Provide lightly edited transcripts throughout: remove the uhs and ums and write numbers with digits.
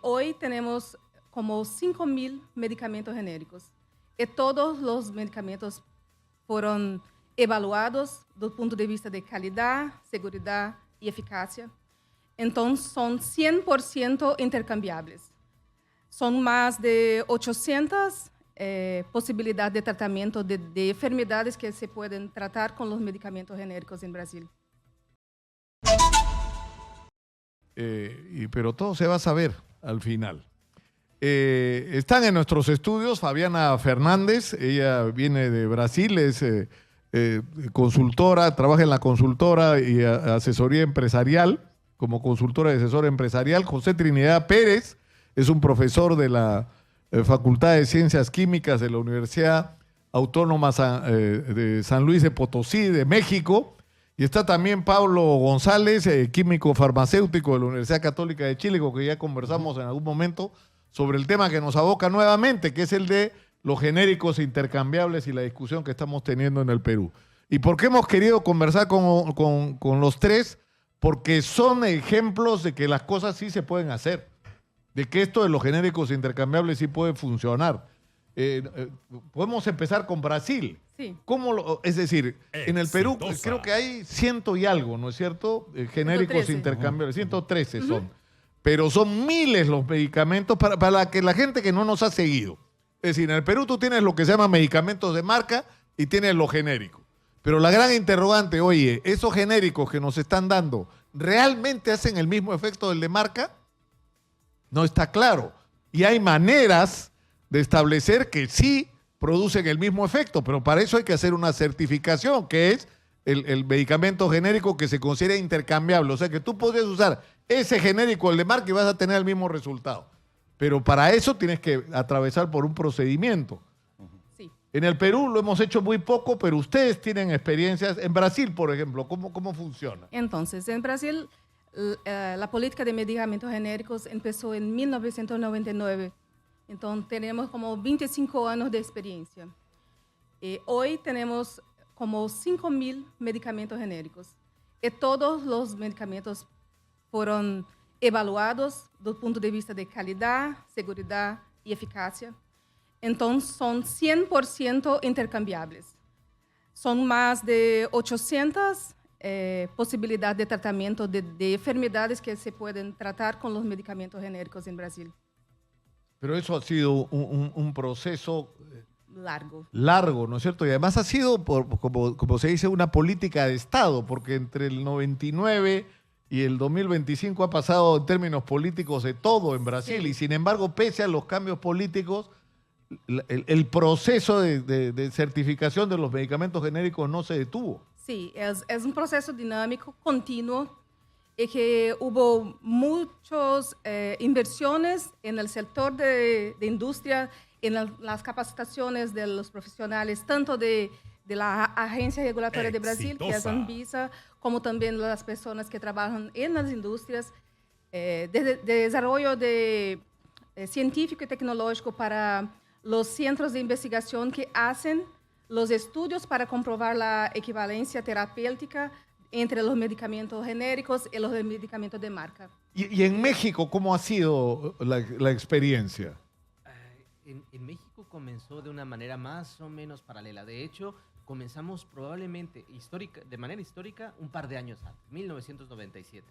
hoy tenemos como 5.000 medicamentos genéricos. Y todos los medicamentos fueron evaluados do ponto de vista de calidad, seguridad y eficacia. Entonces, son 100% intercambiables. Son más de 800 posibilidades de tratamiento de enfermedades que se pueden tratar con los medicamentos genéricos en Brasil. Pero todo se va a saber al final. Están en nuestros estudios Fabiana Fernández, ella viene de Brasil, es consultora, trabaja en la consultora y asesoría empresarial, como consultora y asesora empresarial. José Trinidad Pérez es un profesor de la Facultad de Ciencias Químicas de la Universidad Autónoma de San Luis de Potosí, de México. Y está también Pablo González, químico farmacéutico de la Universidad Católica de Chile, con que ya conversamos en algún momento sobre el tema que nos aboca nuevamente, que es el de los genéricos intercambiables y la discusión que estamos teniendo en el Perú. ¿Y por qué hemos querido conversar con los tres? Porque son ejemplos de que las cosas sí se pueden hacer, de que esto de los genéricos intercambiables sí puede funcionar. Podemos empezar con Brasil. Sí. Es decir, en el Perú creo que hay 100 y algo, ¿no es cierto? Genéricos 113. Intercambiables, 113 son. Pero son miles los medicamentos para que la gente que no nos ha seguido. Es decir, en el Perú tú tienes lo que se llama medicamentos de marca y tienes los genéricos. Pero la gran interrogante, oye, ¿esos genéricos que nos están dando realmente hacen el mismo efecto del de marca? No está claro. Y hay maneras de establecer que sí producen el mismo efecto, pero para eso hay que hacer una certificación, que es el medicamento genérico que se considera intercambiable. O sea que tú podrías usar ese genérico, el de marca, y vas a tener el mismo resultado. Pero para eso tienes que atravesar por un procedimiento. Sí. En el Perú lo hemos hecho muy poco, pero ustedes tienen experiencias. En Brasil, por ejemplo, ¿cómo funciona? Entonces, en Brasil, la política de medicamentos genéricos empezó en 1999. Entonces, tenemos como 25 años de experiencia. Hoy tenemos como 5.000 medicamentos genéricos. Y todos los medicamentos fueron evaluados do ponto de vista de calidad, seguridad y eficacia. Entonces, son 100% intercambiables. Son más de 800 posibilidades de tratamiento de enfermedades que se pueden tratar con los medicamentos genéricos en Brasil. Pero eso ha sido un proceso Largo, ¿no es cierto? Y además ha sido, como se dice, una política de Estado, porque entre el 99 y el 2025 ha pasado en términos políticos de todo en Brasil. Sí. Y sin embargo, pese a los cambios políticos, el proceso de certificación de los medicamentos genéricos no se detuvo. Sí, es un proceso dinámico, continuo, y que hubo muchas inversiones en el sector de industria, en las capacitaciones de los profesionales, tanto de la Agencia Regulatoria de Brasil, que es Anvisa, como también las personas que trabajan en las industrias, de desarrollo científico y tecnológico para los centros de investigación que hacen los estudios para comprobar la equivalencia terapéutica entre los medicamentos genéricos y los medicamentos de marca. ¿Y en México cómo ha sido la experiencia? En México comenzó de una manera más o menos paralela. De hecho, comenzamos probablemente de manera histórica un par de años antes, 1997.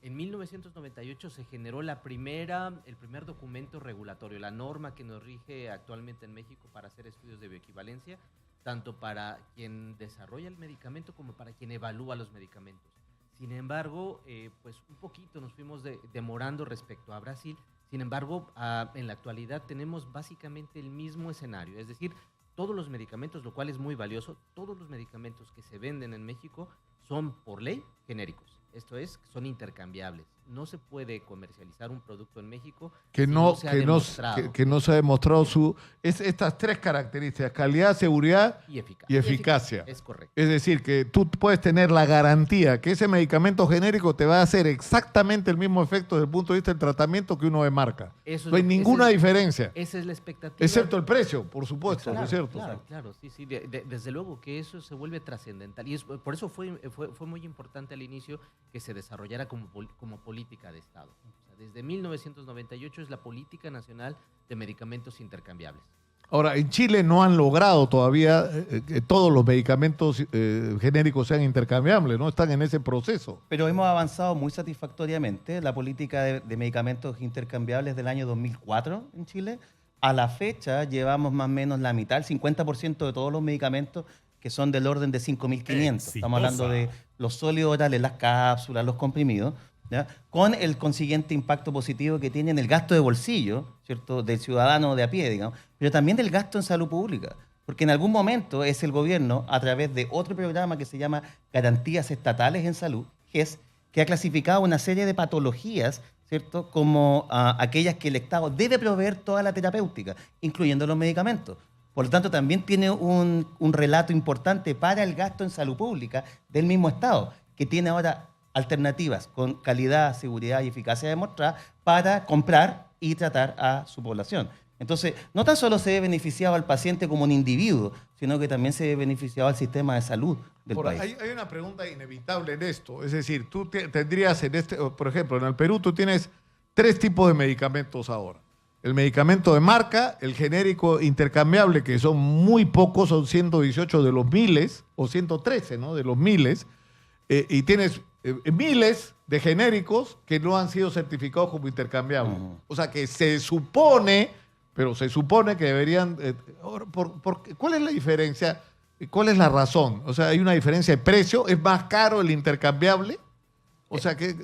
En 1998 se generó el primer documento regulatorio, la norma que nos rige actualmente en México para hacer estudios de bioequivalencia, tanto para quien desarrolla el medicamento como para quien evalúa los medicamentos. Sin embargo, pues un poquito nos fuimos demorando respecto a Brasil. Sin embargo, en la actualidad tenemos básicamente el mismo escenario, es decir, todos los medicamentos, lo cual es muy valioso, todos los medicamentos que se venden en México son por ley genéricos. Esto es, son intercambiables. No se puede comercializar un producto en México que no se ha demostrado estas tres características: calidad, seguridad y eficacia. Es correcto. Es decir, que tú puedes tener la garantía que ese medicamento genérico te va a hacer exactamente el mismo efecto desde el punto de vista del tratamiento que uno de marca. No hay ninguna diferencia. Esa es la expectativa. Excepto el precio, por supuesto, ¿no es cierto? Claro, sí. Desde luego que eso se vuelve trascendental. Y por eso fue muy importante al inicio que se desarrollara como política política de Estado. O sea, desde 1998 es la política nacional de medicamentos intercambiables. Ahora, en Chile no han logrado todavía que todos los medicamentos genéricos sean intercambiables, ¿no? Están en ese proceso. Pero hemos avanzado muy satisfactoriamente. La política de medicamentos intercambiables del año 2004 en Chile, a la fecha llevamos más o menos la mitad, el 50% de todos los medicamentos que son del orden de 5.500. Estamos hablando de los sólidos orales, las cápsulas, los comprimidos, ¿ya? Con el consiguiente impacto positivo que tiene en el gasto de bolsillo, ¿cierto?, del ciudadano de a pie, digamos, pero también del gasto en salud pública. Porque en algún momento es el gobierno, a través de otro programa que se llama Garantías Estatales en Salud, GES, que ha clasificado una serie de patologías, ¿cierto?, como aquellas que el Estado debe proveer toda la terapéutica, incluyendo los medicamentos. Por lo tanto, también tiene un relato importante para el gasto en salud pública del mismo Estado, que tiene ahora alternativas con calidad, seguridad y eficacia demostrada para comprar y tratar a su población. Entonces, no tan solo se ve beneficiado al paciente como un individuo, sino que también se ve beneficiado al sistema de salud del país. Hay una pregunta inevitable en esto. Es decir, tú tendrías por ejemplo, en el Perú tú tienes 3 tipos de medicamentos ahora. El medicamento de marca, el genérico intercambiable, que son muy pocos, son 118 de los miles, o 113, ¿no?, de los miles, y tienes miles de genéricos que no han sido certificados como intercambiables. O sea que se supone que deberían... ¿cuál es la diferencia? ¿Cuál es la razón? O sea, ¿hay una diferencia de precio? ¿Es más caro el intercambiable? O sea que...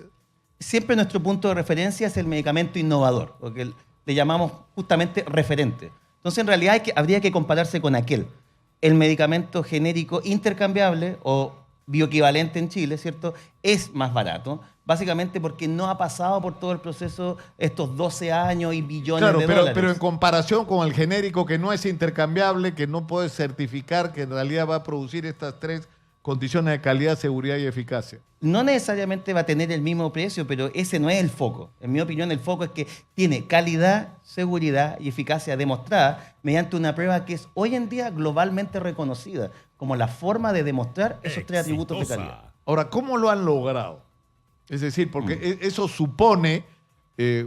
Siempre nuestro punto de referencia es el medicamento innovador, porque le llamamos justamente referente. Entonces, en realidad habría que compararse con aquel. El medicamento genérico intercambiable o bioequivalente en Chile, ¿cierto?, es más barato, básicamente porque no ha pasado por todo el proceso estos 12 años y billones de dólares. Pero en comparación con el genérico que no es intercambiable, que no puedes certificar que en realidad va a producir estas 3 condiciones de calidad, seguridad y eficacia. No necesariamente va a tener el mismo precio, pero ese no es el foco. En mi opinión, el foco es que tiene calidad, seguridad y eficacia demostrada mediante una prueba que es hoy en día globalmente reconocida como la forma de demostrar esos 3 atributos de calidad. Ahora, ¿cómo lo han logrado? Es decir, porque eso supone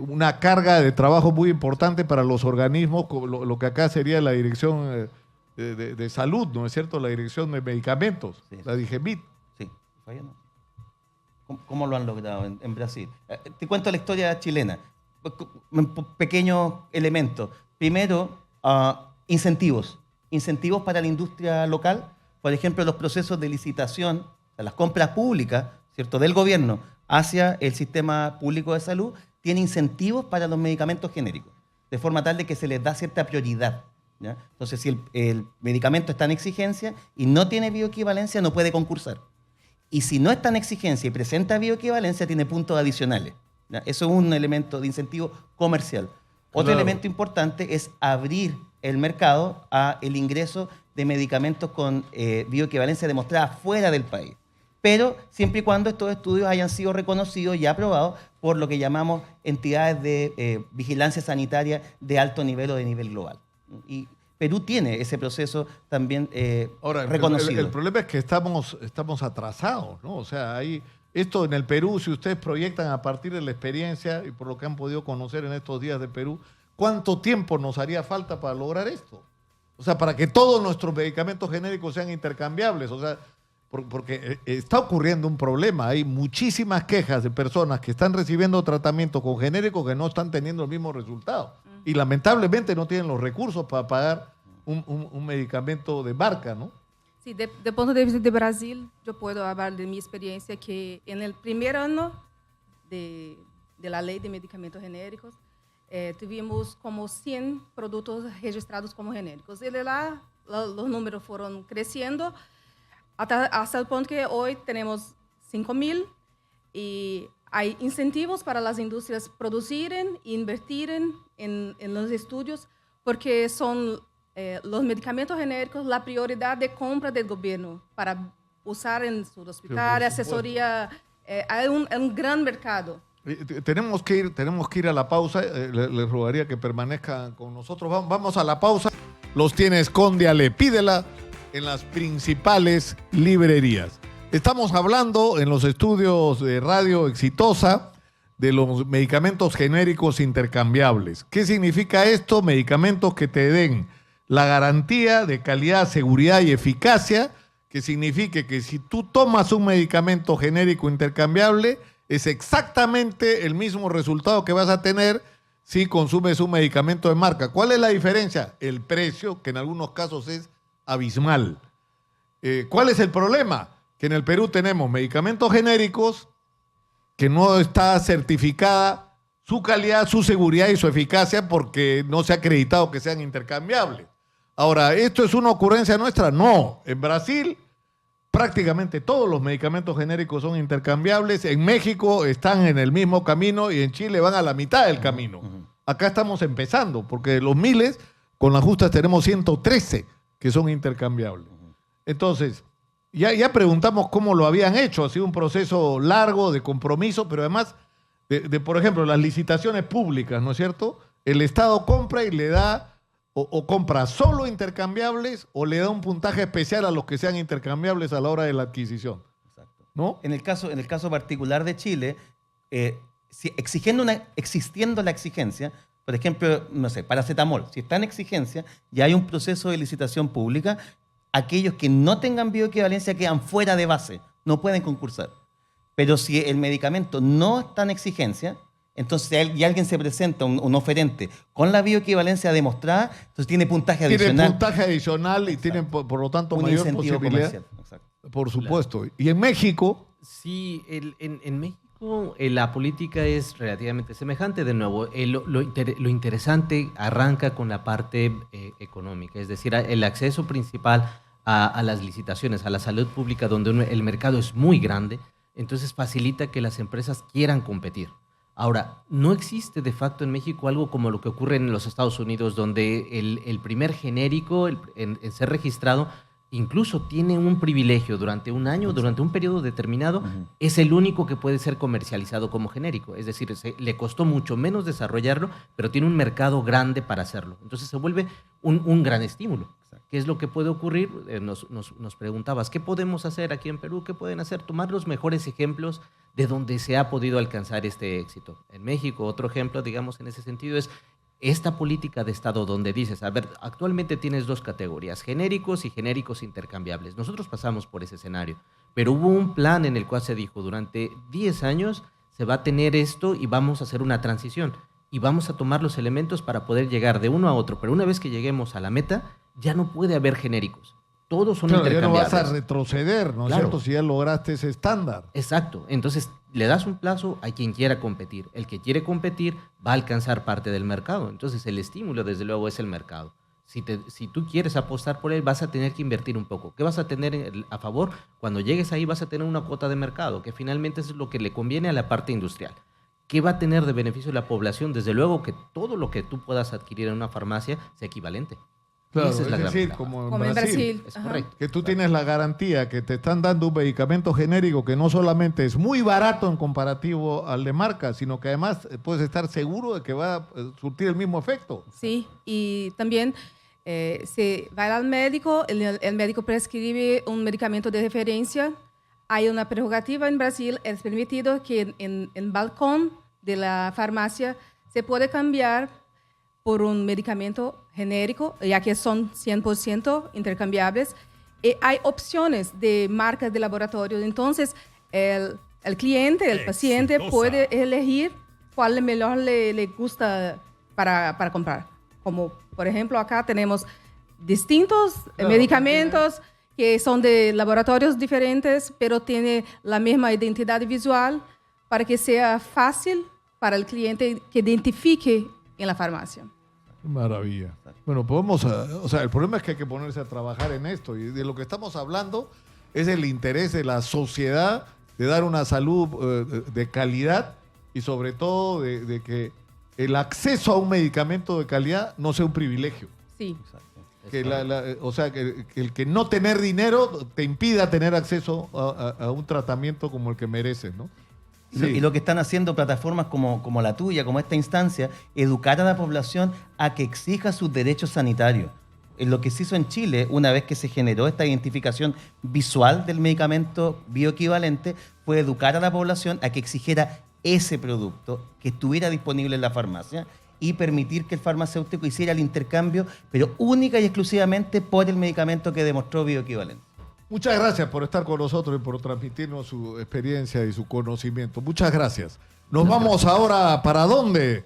una carga de trabajo muy importante para los organismos, lo que acá sería la Dirección de Salud, ¿no es cierto? La Dirección de Medicamentos, sí, la DIGEMIT. Sí, no. ¿Cómo lo han logrado en Brasil? Te cuento la historia chilena. Pequeños elementos. Primero, incentivos. Incentivos para la industria local. Por ejemplo, los procesos de licitación, las compras públicas, ¿cierto?, del gobierno hacia el sistema público de salud, tiene incentivos para los medicamentos genéricos, de forma tal de que se les da cierta prioridad, ¿ya? Entonces, si el medicamento está en exigencia y no tiene bioequivalencia, no puede concursar. Y si no está en exigencia y presenta bioequivalencia, tiene puntos adicionales, ¿ya? Eso es un elemento de incentivo comercial. Otro elemento importante es abrir el mercado a el ingreso de medicamentos con bioequivalencia demostrada fuera del país. Pero siempre y cuando estos estudios hayan sido reconocidos y aprobados por lo que llamamos entidades de vigilancia sanitaria de alto nivel o de nivel global. Y Perú tiene ese proceso también reconocido. El problema es que estamos atrasados, ¿no? O sea, esto en el Perú, si ustedes proyectan a partir de la experiencia y por lo que han podido conocer en estos días de Perú, ¿cuánto tiempo nos haría falta para lograr esto? O sea, para que todos nuestros medicamentos genéricos sean intercambiables. O sea, porque está ocurriendo un problema. Hay muchísimas quejas de personas que están recibiendo tratamiento con genéricos que no están teniendo el mismo resultado. Y lamentablemente no tienen los recursos para pagar un medicamento de marca, ¿no? Sí, de punto de vista de Brasil, yo puedo hablar de mi experiencia que en el primer año de la ley de medicamentos genéricos, tuvimos como 100 productos registrados como genéricos. Y de lá, los números fueron creciendo hasta el punto que hoy tenemos 5.000 y hay incentivos para las industrias producirem e invertirem en los estudios porque son los medicamentos genéricos la prioridad de compra del gobierno para usar en su hospital, asesoría. Hay un gran mercado. Tenemos que ir a la pausa. Les rogaría que permanezcan con nosotros. Vamos a la pausa. Los tiene Escóndiale, pídela en las principales librerías. Estamos hablando en los estudios de Radio Exitosa de los medicamentos genéricos intercambiables. ¿Qué significa esto? Medicamentos que te den la garantía de calidad, seguridad y eficacia, que signifique que si tú tomas un medicamento genérico intercambiable, es exactamente el mismo resultado que vas a tener si consumes un medicamento de marca. ¿Cuál es la diferencia? El precio, que en algunos casos es abismal. ¿Cuál es el problema? Que en el Perú tenemos medicamentos genéricos que no está certificada su calidad, su seguridad y su eficacia porque no se ha acreditado que sean intercambiables. Ahora, ¿esto es una ocurrencia nuestra? No. En Brasil prácticamente todos los medicamentos genéricos son intercambiables. En México están en el mismo camino y en Chile van a la mitad del camino. Acá estamos empezando porque de los miles, con las justas tenemos 113 que son intercambiables. Entonces, ya preguntamos cómo lo habían hecho. Ha sido un proceso largo de compromiso, pero además por ejemplo, las licitaciones públicas, ¿no es cierto? El Estado compra y le da o compra solo intercambiables o le da un puntaje especial a los que sean intercambiables a la hora de la adquisición. Exacto. ¿No? En el caso particular de Chile, existiendo la exigencia, por ejemplo, no sé, paracetamol, si está en exigencia, ya hay un proceso de licitación pública, aquellos que no tengan bioequivalencia quedan fuera de base, no pueden concursar. Pero si el medicamento no está en exigencia, entonces y alguien se presenta, un oferente, con la bioequivalencia demostrada, entonces tiene puntaje adicional. Tiene puntaje adicional y tiene, por lo tanto, un mayor incentivo posibilidad. comercial. Exacto. Por supuesto. Claro. Y en México... Sí, en México la política es relativamente semejante. De nuevo, lo interesante arranca con la parte económica, es decir, el acceso principal a las licitaciones, a la salud pública, donde el mercado es muy grande, entonces facilita que las empresas quieran competir. Ahora, no existe de facto en México algo como lo que ocurre en los Estados Unidos, donde el primer genérico en ser registrado incluso tiene un privilegio durante un año, durante un periodo determinado, es el único que puede ser comercializado como genérico. Es decir, le costó mucho menos desarrollarlo, pero tiene un mercado grande para hacerlo. Entonces se vuelve un gran estímulo. ¿Qué es lo que puede ocurrir? Nos preguntabas, ¿qué podemos hacer aquí en Perú? ¿Qué pueden hacer? Tomar los mejores ejemplos de donde se ha podido alcanzar este éxito. En México, otro ejemplo, digamos, en ese sentido es esta política de Estado donde dices, a ver, actualmente tienes dos categorías, genéricos y genéricos intercambiables. Nosotros pasamos por ese escenario, pero hubo un plan en el cual se dijo, durante 10 años se va a tener esto y vamos a hacer una transición y vamos a tomar los elementos para poder llegar de uno a otro, pero una vez que lleguemos a la meta, ya no puede haber genéricos. Todos son intercambiables. Ya no vas a retroceder, ¿no es cierto? Si ya lograste ese estándar. Exacto. Entonces, le das un plazo a quien quiera competir. El que quiere competir va a alcanzar parte del mercado. Entonces, el estímulo, desde luego, es el mercado. Si tú quieres apostar por él, vas a tener que invertir un poco. ¿Qué vas a tener a favor? Cuando llegues ahí, vas a tener una cuota de mercado, que finalmente es lo que le conviene a la parte industrial. ¿Qué va a tener de beneficio la población? Desde luego que todo lo que tú puedas adquirir en una farmacia sea equivalente. Claro, es decir, como en Brasil. Es correcto. Que tú tienes la garantía que te están dando un medicamento genérico que no solamente es muy barato en comparativo al de marca, sino que además puedes estar seguro de que va a surtir el mismo efecto. Sí, y también si va al médico, el médico prescribe un medicamento de referencia. Hay una prerrogativa en Brasil, es permitido que en el balcón de la farmacia se puede cambiar por un medicamento genérico, ya que son 100% intercambiables. Hay opciones de marcas de laboratorio. Entonces, el cliente, el paciente puede elegir cuál mejor le gusta para comprar. Como, por ejemplo, acá tenemos distintos medicamentos que son de laboratorios diferentes, pero tienen la misma identidad visual para que sea fácil para el cliente que identifique en la farmacia. Maravilla. Bueno, podemos, o sea, el problema es que hay que ponerse a trabajar en esto y de lo que estamos hablando es el interés de la sociedad de dar una salud de calidad y sobre todo de que el acceso a un medicamento de calidad no sea un privilegio. Sí. Que o sea, que el que no tener dinero te impida tener acceso a un tratamiento como el que mereces, ¿no? Sí. Y lo que están haciendo plataformas como la tuya, como esta instancia, educar a la población a que exija sus derechos sanitarios. Lo que se hizo en Chile, una vez que se generó esta identificación visual del medicamento bioequivalente, fue educar a la población a que exigiera ese producto que estuviera disponible en la farmacia y permitir que el farmacéutico hiciera el intercambio, pero única y exclusivamente por el medicamento que demostró bioequivalente. Muchas gracias por estar con nosotros y por transmitirnos su experiencia y su conocimiento. Muchas gracias. Nos vamos ahora, ¿para dónde?